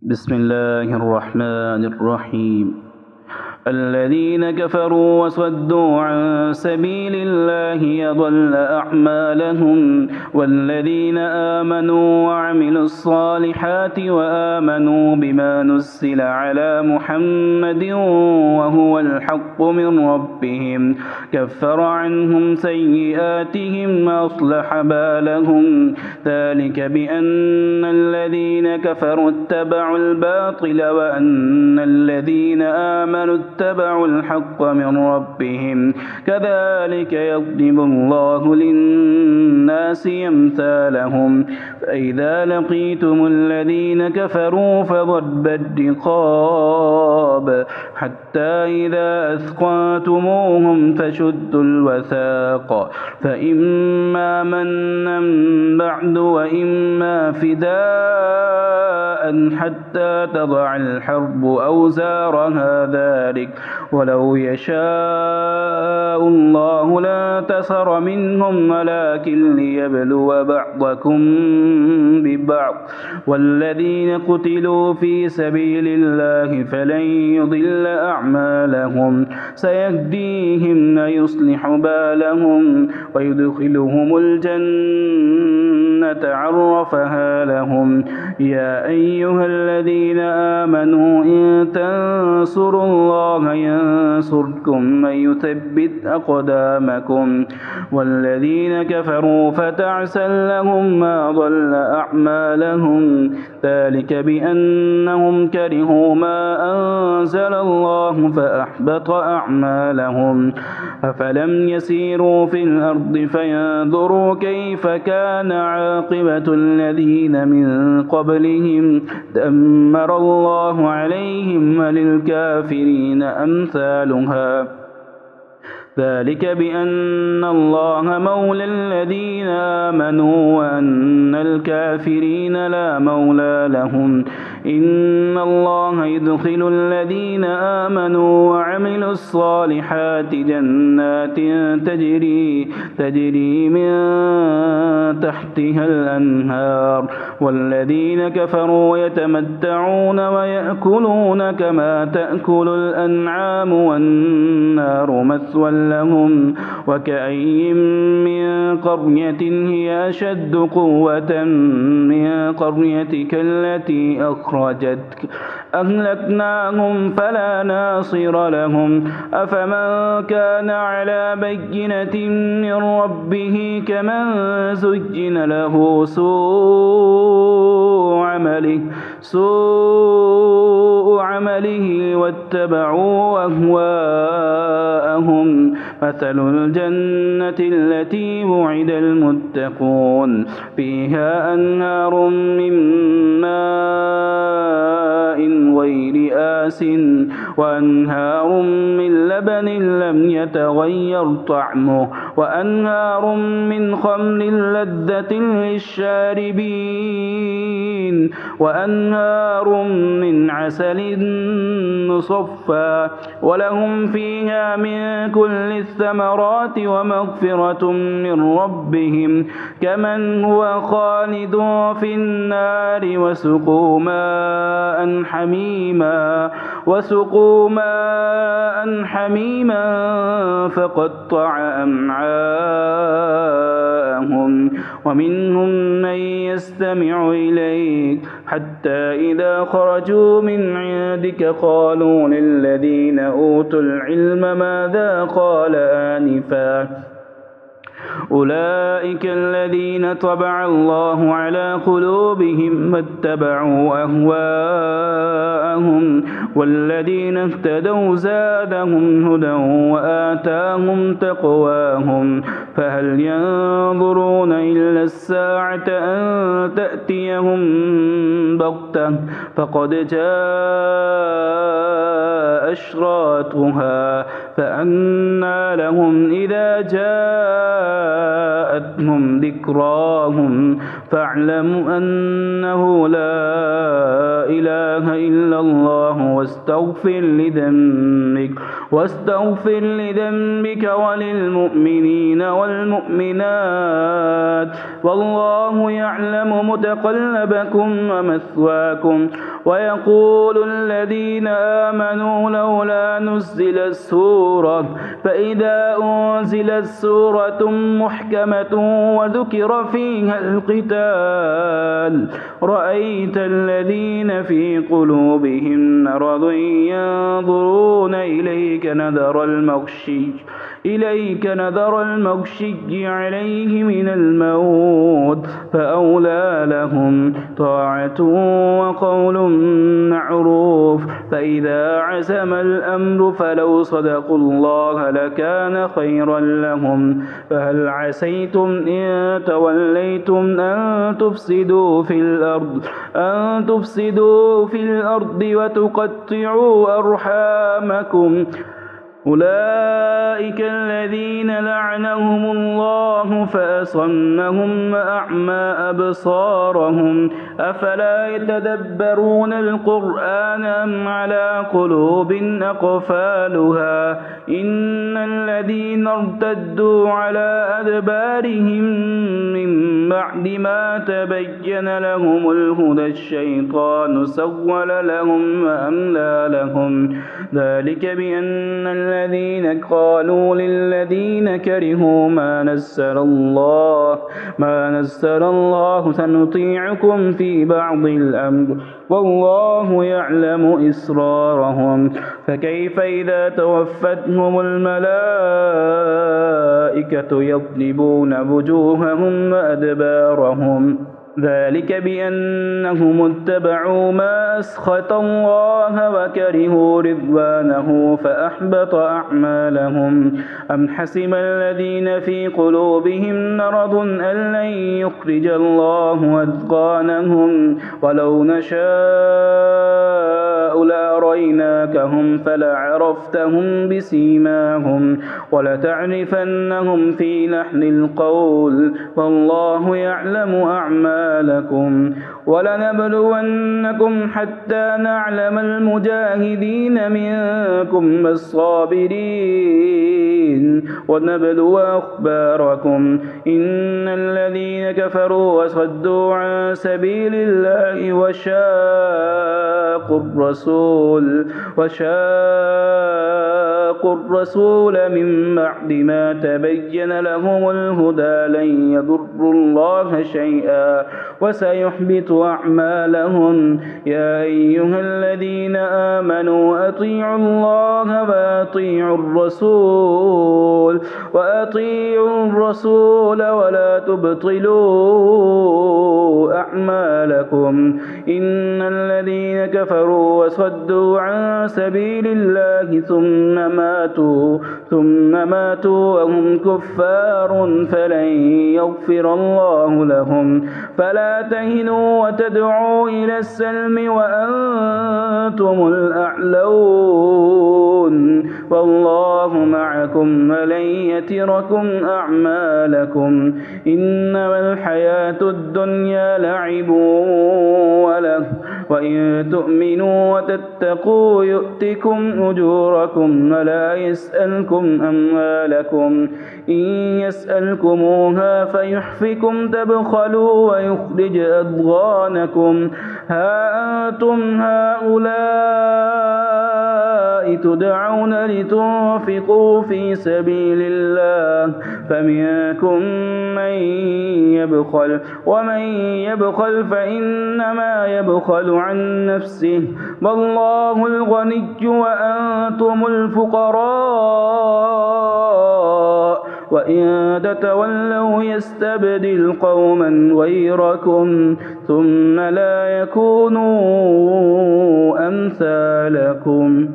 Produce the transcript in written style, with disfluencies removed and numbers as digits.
بسم الله الرحمن الرحيم. الذين كفروا وصدوا عن سبيل الله أضل أعمالهم والذين آمنوا وعملوا الصالحات وآمنوا بما نزل على محمد وهو الحق من ربهم كفر عنهم سيئاتهم وأصلح بالهم ذلك بأن الذين كفروا اتبعوا الباطل وأن الذين آمنوا اتبعوا الحق من ربهم كذلك يضرب الله للناس أمثالهم فإذا لقيتم الذين كفروا فضرب الرقاب حتى إذا أثقلتموهم فشدوا الوثاق فإما منا بعد وإما فداء حتى تضع الحرب أوزارها ذلك ولو يشاء الله لانتصر منهم ولكن ليبلو بعضكم ببعض والذين قتلوا في سبيل الله فلن يضل أعمالهم سيهديهم ويصلح بالهم ويدخلهم الجنة عرفها لهم يا أيها الذين آمنوا إن تنصروا الله ينصركم ويثبت أقدامكم والذين كفروا فتعسا لهم ما ضل أعمالهم ذلك بأنهم كرهوا ما أنزل الله فأحبط أعمالهم أفلم يسيروا في الأرض فينظروا كيف كان عاقبة الذين من قبلهم دمر الله عليهم وللكافرين أمثالها ذلك بأن الله مولى الذين آمنوا وأن الكافرين لا مولى لهم إن الله يدخل الذين آمنوا وعملوا الصالحات جنات تجري من تحتها الأنهار والذين كفروا يتمتعون ويأكلون كما تأكل الأنعام والنار مثوى لهم وكأي من قرية هي أشد قوة من قريتك التي أخرجتك أهلكناهم فلا ناصر لهم أفمن كان على بينة من ربه كمن زين له سوء عمله واتبعوا أهواءهم مثل الجنة التي وعد المتقون فيها أنهار من ماء غير آس وأنهار من لبن لم يتغير طعمه وأنهار من خمر لذة للشاربين وأنهار من عسل مصفى ولهم فيها من كل الثمرات ومغفرة من ربهم كمن هو خالد في النار وسقوا ماء حميما فقطع أمعاءهم ومنهم من يستمع إليك حتى إذا خرجوا من عندك قالوا للذين أوتوا العلم ماذا قال آنفا أولئك الذين طبع الله على قلوبهم واتبعوا أهواءهم والذين اهتدوا زادهم هدى وآتاهم تقواهم فهل ينظرون إلا الساعة أن تأتيهم بغتة فقد جاء أشراطها فأنى لهم إذا جاءتهم ذكراهم فاعلموا أنه لا إله إلا الله واستغفر لذنبك وللمؤمنين والمؤمنات والله يعلم متقلبكم ومثواكم ويقول الذين آمنوا لولا نزلت سورة فإذا أنزلت سورة محكمة وذكر فيها القتال رأيت الذين في قلوبهم مرض ينظرون إليك نذر المغشي عليه من الموت فأولى لهم طاعة وقول معروف فإذا عزم الأمر فلو صدقوا الله لكان خيرا لهم فهل عسيتم إن توليتم أن تفسدوا في الأرض وتقطعوا أرحامكم أولئك الذين لعنهم الله فأصمهم وأعمى أبصارهم أفلا يتدبرون القرآن أم على قلوب أقفالها إن الذين ارتدوا على أدبارهم من بعد ما تبين لهم الهدى الشيطان سول لهم وأملى لهم ذلك بأن الذين قالوا للذين كرهوا ما نزل الله سنطيعكم في بعض الأمر والله يعلم إسرارهم فكيف إذا توفتهم الملائكة يضربون وجوههم وأدبارهم ذلك بأنهم اتبعوا ما أسخط الله وكرهوا رضوانه فأحبط أعمالهم أم حسب الذين في قلوبهم مرض أن لن يخرج الله أثقالهم ولو نشاء لأريناكهم فلعرفتهم بسيماهم ولتعرفنهم في لحن القول والله يعلم أعمالهم ولنبلونكم حتى نعلم المجاهدين منكم والصابرين ونبلو أخباركم إن الذين كفروا وصدوا عن سبيل الله وشاقوا الرسول من بعد ما تبين لهم الهدى لن يضروا الله شيئا وسيحبط أعمالهم يا أيها الذين آمنوا أطيعوا الله وأطيعوا الرسول ولا تبطلوا أعمالكم إن الذين كفروا وصدوا عن سبيل الله ثم ماتوا وهم كفار فلن يغفر الله لهم فلا تهنوا وتدعوا إلى السلم وأنتم الأعلون والله معكم ولن يتركم أعمالكم إنما الحياة الدنيا لعب وله وإن تؤمنوا وتتقوا يؤتكم أجوركم ولا يسألكم أموالكم إن يسألكموها فيحفكم تبخلوا ويخرج أضغانكم ها أنتم هؤلاء تدعون لتنفقوا في سبيل الله فمنكم من يبخل ومن يبخل فإنما يبخل عن نفسه والله الغني وأنتم الفقراء وإن تتولوا يستبدل قوما غيركم ثم لا يكونوا أمثالكم